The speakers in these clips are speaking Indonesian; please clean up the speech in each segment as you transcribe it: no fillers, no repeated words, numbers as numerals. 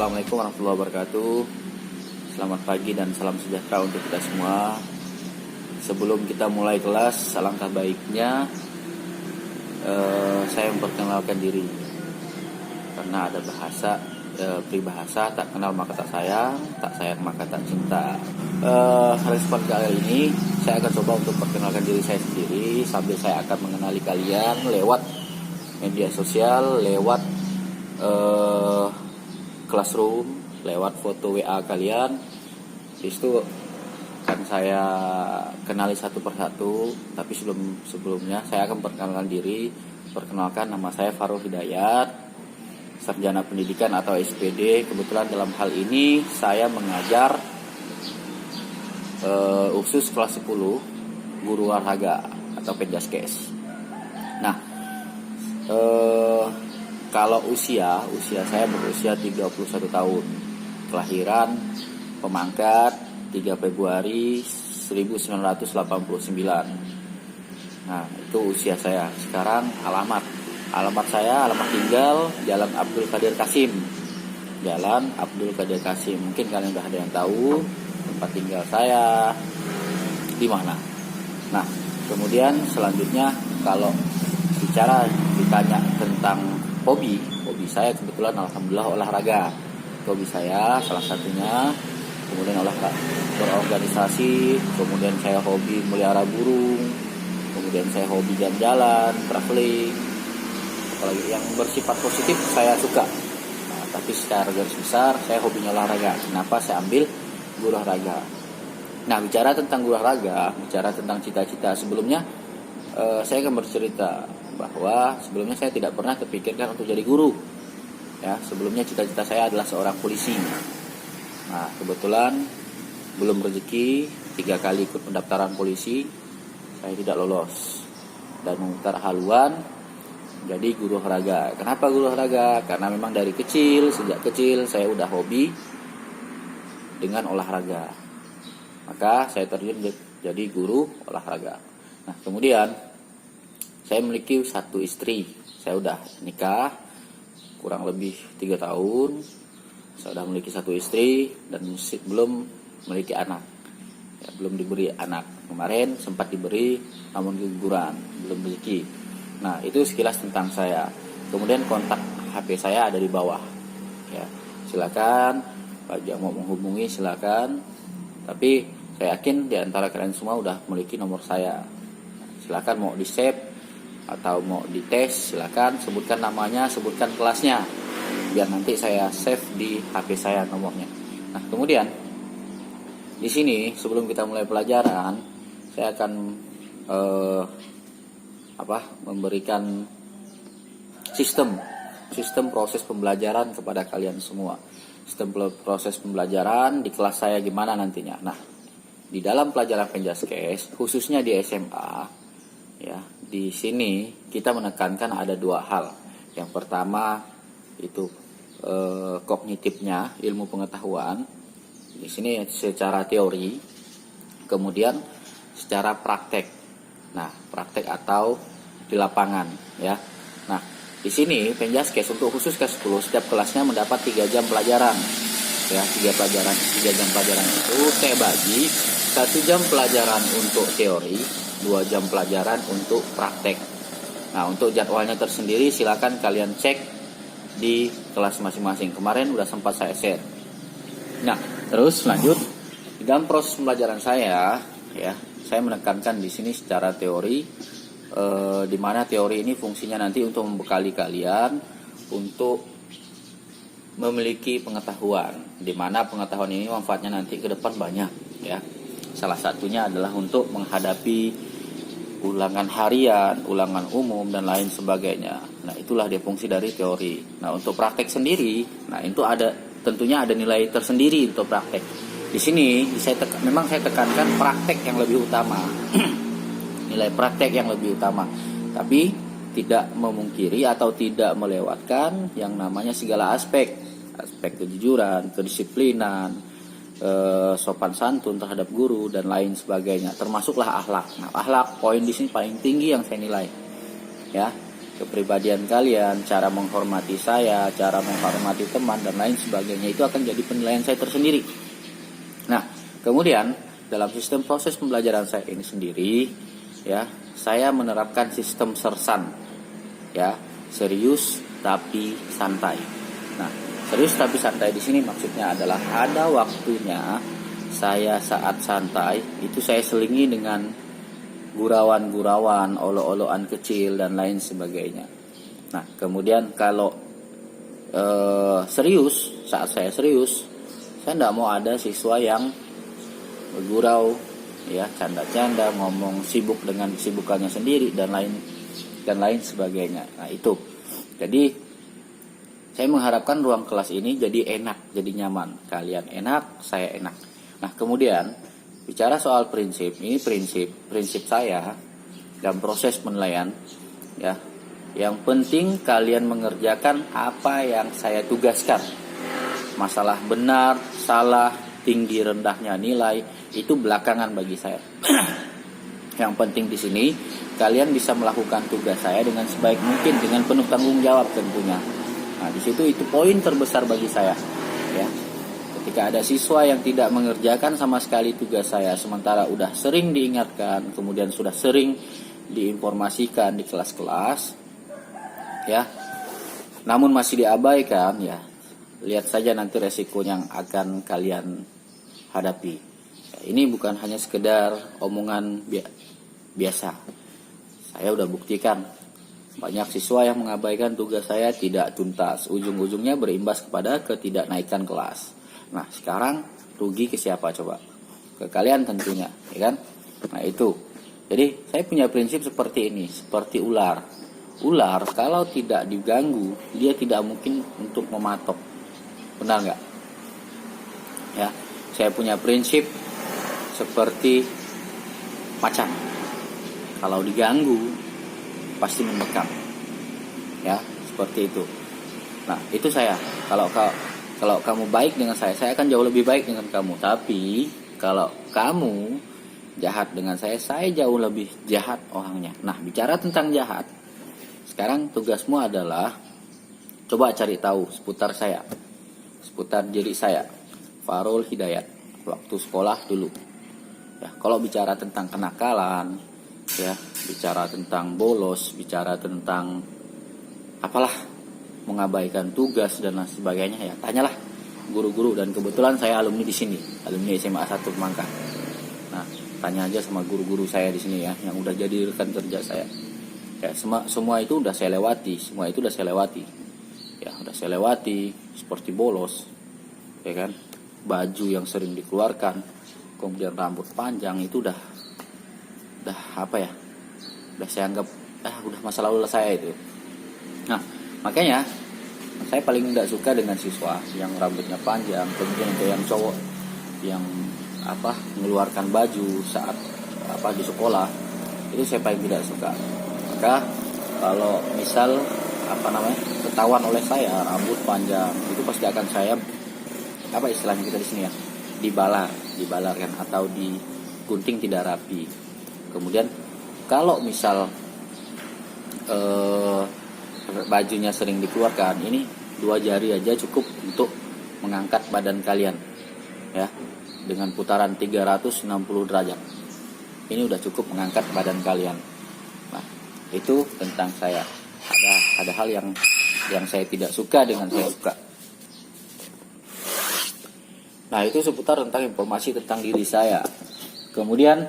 Assalamualaikum warahmatullahi wabarakatuh. Selamat pagi dan salam sejahtera untuk kita semua. Sebelum kita mulai kelas, alangkah baiknya saya memperkenalkan diri. Karena ada bahasa peribahasa, tak kenal maka tak sayang maka tak cinta. Respon kali ini saya akan coba untuk perkenalkan diri saya sendiri, sambil saya akan mengenali kalian lewat media sosial, lewat classroom, lewat foto WA kalian. Di situ akan saya kenali satu persatu. Tapi sebelumnya saya akan perkenalkan diri. Perkenalkan, nama saya Farul Hidayat, sarjana pendidikan atau SPD. Kebetulan dalam hal ini saya mengajar khusus kelas 10, guru olahraga atau penjaskes. Nah, kalau usia saya berusia 31 tahun. Kelahiran Pemangkat 3 Februari 1989. Nah, itu usia saya. Sekarang alamat saya, alamat tinggal Jalan Abdul Qadir Kasim. Mungkin kalian udah ada yang tahu tempat tinggal saya di mana. Nah, kemudian selanjutnya kalau ditanya tentang hobi saya kebetulan alhamdulillah olahraga. Hobi saya salah satunya, kemudian berorganisasi, kemudian saya hobi melihara burung, kemudian saya hobi jalan-jalan, traveling. Apalagi yang bersifat positif saya suka. Nah, tapi secara garis besar saya hobinya olahraga. Kenapa saya ambil guru olahraga? Nah, bicara tentang guru olahraga, bicara tentang cita-cita sebelumnya, saya akan bercerita bahwa sebelumnya saya tidak pernah terpikirkan untuk jadi guru. Ya, sebelumnya cita-cita saya adalah seorang polisi. Nah, kebetulan belum rezeki, 3 kali ikut pendaftaran polisi, saya tidak lolos dan memutar haluan jadi guru olahraga. Kenapa guru olahraga? Karena memang dari sejak kecil saya udah hobi dengan olahraga. Maka saya terjun jadi guru olahraga. Nah, kemudian saya memiliki 1 istri. Saya udah nikah kurang lebih 3 tahun. Saya sudah memiliki 1 istri dan belum memiliki anak. Ya, belum diberi anak. Kemarin sempat diberi namun keguguran, belum rezeki. Nah, itu sekilas tentang saya. Kemudian kontak HP saya ada di bawah. Ya, silakan Pak Jam mau menghubungi, silakan. Tapi saya yakin di antara kalian semua udah memiliki nomor saya. Silakan mau di-save atau mau dites, silakan sebutkan namanya, sebutkan kelasnya, biar nanti saya save di HP saya nomornya. Nah, kemudian di sini sebelum kita mulai pelajaran, saya akan memberikan sistem proses pembelajaran kepada kalian semua. Sistem proses pembelajaran di kelas saya gimana nantinya. Nah, di dalam pelajaran penjaskes, khususnya di SMA, ya, di sini kita menekankan ada 2 hal. Yang pertama itu kognitifnya, ilmu pengetahuan. Di sini secara teori, kemudian secara praktek. Nah, praktek atau di lapangan, ya. Nah, di sini penjaskes untuk khusus kelas 10 setiap kelasnya mendapat 3 jam pelajaran. Ya, 3 jam pelajaran itu saya bagi 1 jam pelajaran untuk teori, 2 jam pelajaran untuk praktek. Nah, untuk jadwalnya tersendiri silakan kalian cek di kelas masing-masing. Kemarin udah sempat saya share. Nah, terus lanjut di dalam proses pembelajaran saya, ya, saya menekankan di sini secara teori, di mana teori ini fungsinya nanti untuk membekali kalian untuk memiliki pengetahuan, di mana pengetahuan ini manfaatnya nanti ke depan banyak, ya. Salah satunya adalah untuk menghadapi ulangan harian, ulangan umum, dan lain sebagainya. Nah, itulah dia fungsi dari teori. Nah, untuk praktek sendiri, nah itu tentunya ada nilai tersendiri untuk praktek. Di sini memang saya tekankan praktek yang lebih utama. Nilai praktek yang lebih utama. Tapi tidak memungkiri atau tidak melewatkan yang namanya segala aspek kejujuran, kedisiplinan, sopan santun terhadap guru dan lain sebagainya, termasuklah akhlak. Nah, akhlak poin di sini paling tinggi yang saya nilai, ya. kepribadian kalian, cara menghormati saya, cara menghormati teman dan lain sebagainya, itu akan jadi penilaian saya tersendiri. Nah, kemudian dalam sistem proses pembelajaran saya ini sendiri, ya, saya menerapkan sistem sersan, ya, serius tapi santai. Nah, serius tapi santai di sini maksudnya adalah ada waktunya saya saat santai itu saya selingi dengan gurauan-gurauan, olo-oloan kecil dan lain sebagainya. Nah, kemudian kalau serius, saat saya serius, saya tidak mau ada siswa yang bergurau, ya, canda-canda, ngomong sibuk dengan kesibukannya sendiri dan lain sebagainya. Nah, itu. Jadi saya mengharapkan ruang kelas ini jadi enak, jadi nyaman. Kalian enak, saya enak. Nah, kemudian bicara soal prinsip, ini prinsip saya dalam proses penilaian, ya. Yang penting kalian mengerjakan apa yang saya tugaskan. Masalah benar, salah, tinggi rendahnya nilai itu belakangan bagi saya. Yang penting di sini kalian bisa melakukan tugas saya dengan sebaik mungkin, dengan penuh tanggung jawab tentunya. Nah, di situ itu poin terbesar bagi saya, ya. Ketika ada siswa yang tidak mengerjakan sama sekali tugas saya, sementara udah sering diingatkan, kemudian sudah sering diinformasikan di kelas-kelas, ya, namun masih diabaikan, ya, lihat saja nanti resiko yang akan kalian hadapi. Ya, ini bukan hanya sekedar omongan biasa. Saya udah buktikan banyak siswa yang mengabaikan tugas saya tidak tuntas, ujung-ujungnya berimbas kepada ketidaknaikan kelas. Nah, sekarang rugi ke siapa coba? Ke kalian tentunya, ya kan? Nah, itu. Jadi saya punya prinsip seperti ini, seperti ular. Ular kalau tidak diganggu, dia tidak mungkin untuk mematok. Benar nggak? Ya, saya punya prinsip seperti macan. Kalau diganggu, pasti mendekam. Ya, seperti itu. Nah, itu saya. Kalau kamu baik dengan saya akan jauh lebih baik dengan kamu. Tapi kalau kamu jahat dengan saya jauh lebih jahat orangnya. Nah, bicara tentang jahat, sekarang tugasmu adalah coba cari tahu seputar saya, seputar diri saya, Farul Hidayat, waktu sekolah dulu. Ya, kalau bicara tentang kenakalan, ya, bicara tentang bolos, bicara tentang apalah, mengabaikan tugas dan lain sebagainya, ya tanyalah guru-guru, dan kebetulan saya alumni di sini, alumni SMA 1 Semangka. Nah, tanya aja sama guru-guru saya di sini, ya, yang udah jadi rekan kerja saya. Ya, semua itu udah saya lewati, Ya, udah saya lewati, seperti bolos, ya kan, baju yang sering dikeluarkan, kemudian rambut panjang, itu udah apa ya? Udah saya anggap udah masa lalu saya itu. Nah, makanya saya paling tidak suka dengan siswa yang rambutnya panjang, kemudian untuk yang cowok yang mengeluarkan baju saat di sekolah, itu saya paling tidak suka. Maka kalau misal ketahuan oleh saya rambut panjang, itu pasti akan saya istilahnya kita di sini, ya, dibalar kan, atau digunting tidak rapi. Kemudian kalau misal bajunya sering dikeluarkan, ini 2 jari aja cukup untuk mengangkat badan kalian, ya, dengan putaran 360 derajat. Ini udah cukup mengangkat badan kalian. Nah, itu tentang saya. Ada hal yang saya tidak suka dengan saya suka. Nah, itu seputar tentang informasi tentang diri saya. Kemudian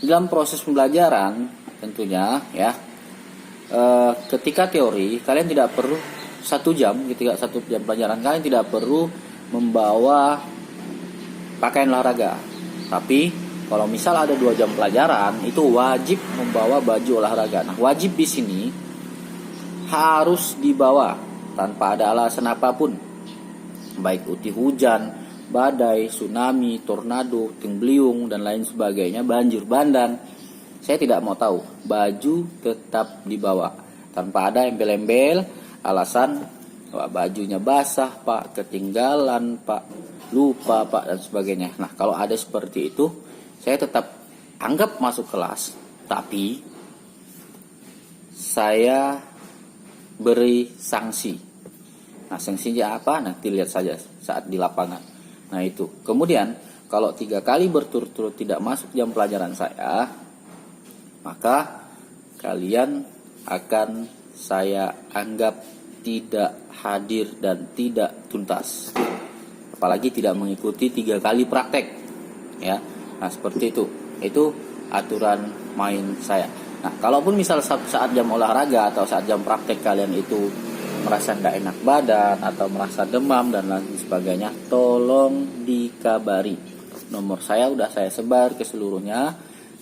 dalam proses pembelajaran tentunya, ya, ketika teori kalian tidak perlu 1 jam, ketika 1 jam pelajaran kalian tidak perlu membawa pakaian olahraga. Tapi kalau misal ada 2 jam pelajaran, itu wajib membawa baju olahraga. Nah, wajib di sini harus dibawa tanpa ada alasan apapun, baik uti hujan, badai, tsunami, tornado, puting beliung dan lain sebagainya, banjir bandang. Saya tidak mau tahu, baju tetap dibawa tanpa ada embel-embel alasan bajunya basah, Pak, ketinggalan, Pak, lupa, Pak, dan sebagainya. Nah, kalau ada seperti itu, saya tetap anggap masuk kelas, tapi saya beri sanksi. Nah, sanksinya apa? Nanti lihat saja saat di lapangan. Nah, itu. Kemudian, kalau 3 kali berturut-turut tidak masuk jam pelajaran saya, maka kalian akan saya anggap tidak hadir dan tidak tuntas. Apalagi tidak mengikuti 3 kali praktek. Ya. Nah, seperti itu. Itu aturan main saya. Nah, kalaupun misal saat jam olahraga atau saat jam praktek kalian itu merasa tidak enak badan atau merasa demam dan lain sebagainya, tolong dikabari. Nomor saya udah saya sebar ke seluruhnya.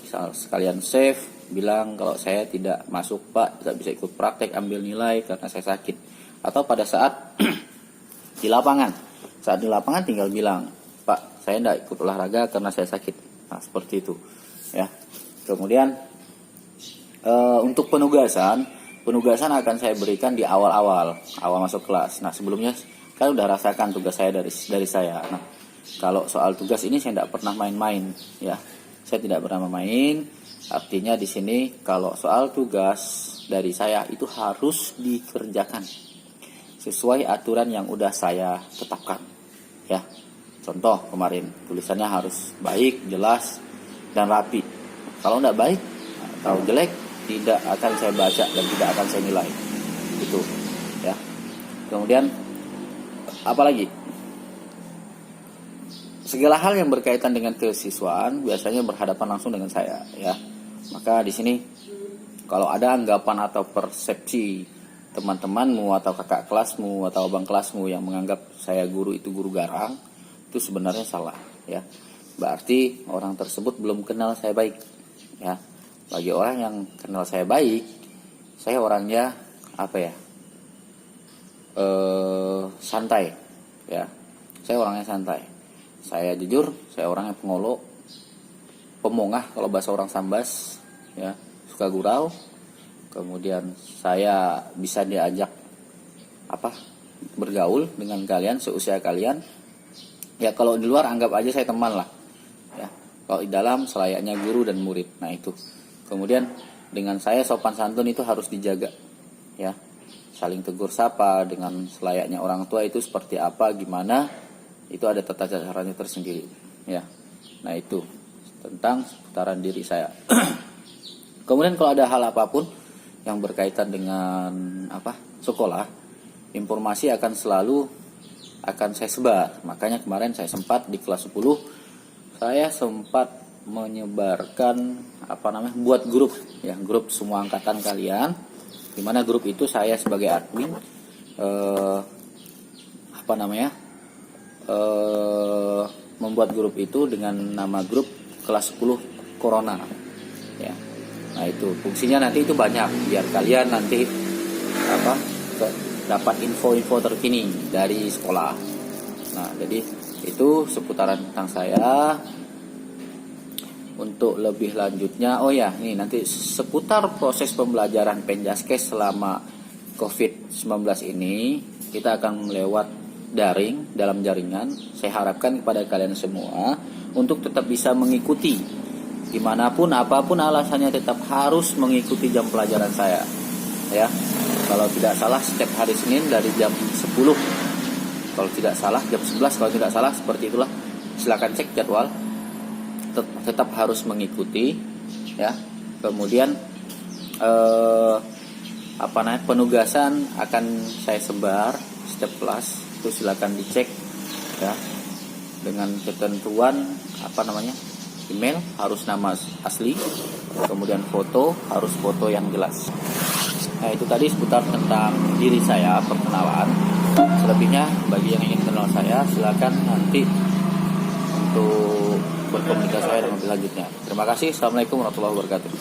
Misal sekalian save, bilang kalau saya tidak masuk Pak, tidak bisa ikut praktek, ambil nilai karena saya sakit. Atau pada saat di lapangan, saat di lapangan tinggal bilang, Pak, saya tidak ikut olahraga karena saya sakit. Nah, seperti itu. Ya. Kemudian untuk penugasan akan saya berikan di awal masuk kelas. Nah, sebelumnya kan udah rasakan tugas saya dari saya. Nah, kalau soal tugas ini saya tidak pernah main-main, ya. Saya tidak pernah main. Artinya di sini kalau soal tugas dari saya itu harus dikerjakan sesuai aturan yang udah saya tetapkan, ya. Contoh kemarin tulisannya harus baik, jelas, dan rapi. Kalau tidak baik atau jelek, tidak akan saya baca dan tidak akan saya nilai. Itu, ya. Kemudian apalagi? Segala hal yang berkaitan dengan kesiswaan biasanya berhadapan langsung dengan saya, ya. Maka di sini kalau ada anggapan atau persepsi teman-temanmu atau kakak kelasmu atau abang kelasmu yang menganggap saya guru itu guru garang, itu sebenarnya salah, ya. Berarti orang tersebut belum kenal saya baik, ya. Bagi orang yang kenal saya baik, saya orangnya santai, ya. Saya orangnya santai. Saya jujur, saya orangnya pengolo, pemongah kalau bahasa orang Sambas, ya, suka gurau. Kemudian saya bisa diajak bergaul dengan kalian seusia kalian. Ya, kalau di luar anggap aja saya teman lah, ya. Kalau di dalam selayaknya guru dan murid. Nah, itu. Kemudian dengan saya sopan santun itu harus dijaga, ya. Saling tegur sapa dengan selayaknya orang tua itu seperti apa, gimana, itu ada tata caranya tersendiri, ya. Nah, itu tentang seputaran diri saya. Kemudian kalau ada hal apapun yang berkaitan dengan sekolah, informasi akan saya sebar. Makanya kemarin saya sempat di kelas 10 saya sempat menyebarkan buat grup, ya, grup semua angkatan kalian, di mana grup itu saya sebagai admin membuat grup itu dengan nama grup kelas 10 Corona, ya. Nah, itu fungsinya nanti itu banyak biar kalian nanti dapat info-info terkini dari sekolah. Nah, jadi itu seputaran tentang saya. Untuk lebih lanjutnya, nanti seputar proses pembelajaran Penjaskes selama COVID-19 ini, kita akan lewat daring dalam jaringan. Saya harapkan kepada kalian semua untuk tetap bisa mengikuti dimanapun, apapun alasannya, tetap harus mengikuti jam pelajaran saya, ya. Kalau tidak salah setiap hari Senin dari jam 10, kalau tidak salah jam 11, kalau tidak salah seperti itulah. Silakan cek jadwal. Tetap harus mengikuti, ya. Kemudian penugasan akan saya sebar setiap kelas, itu silakan dicek, ya. Dengan ketentuan email harus nama asli, kemudian foto harus foto yang jelas. Nah, itu tadi seputar tentang diri saya, perkenalan. Selebihnya bagi yang ingin kenal saya, silakan nanti untuk berkomunikasi saya dengan lebih lanjutnya. Terima kasih. Assalamualaikum warahmatullahi wabarakatuh.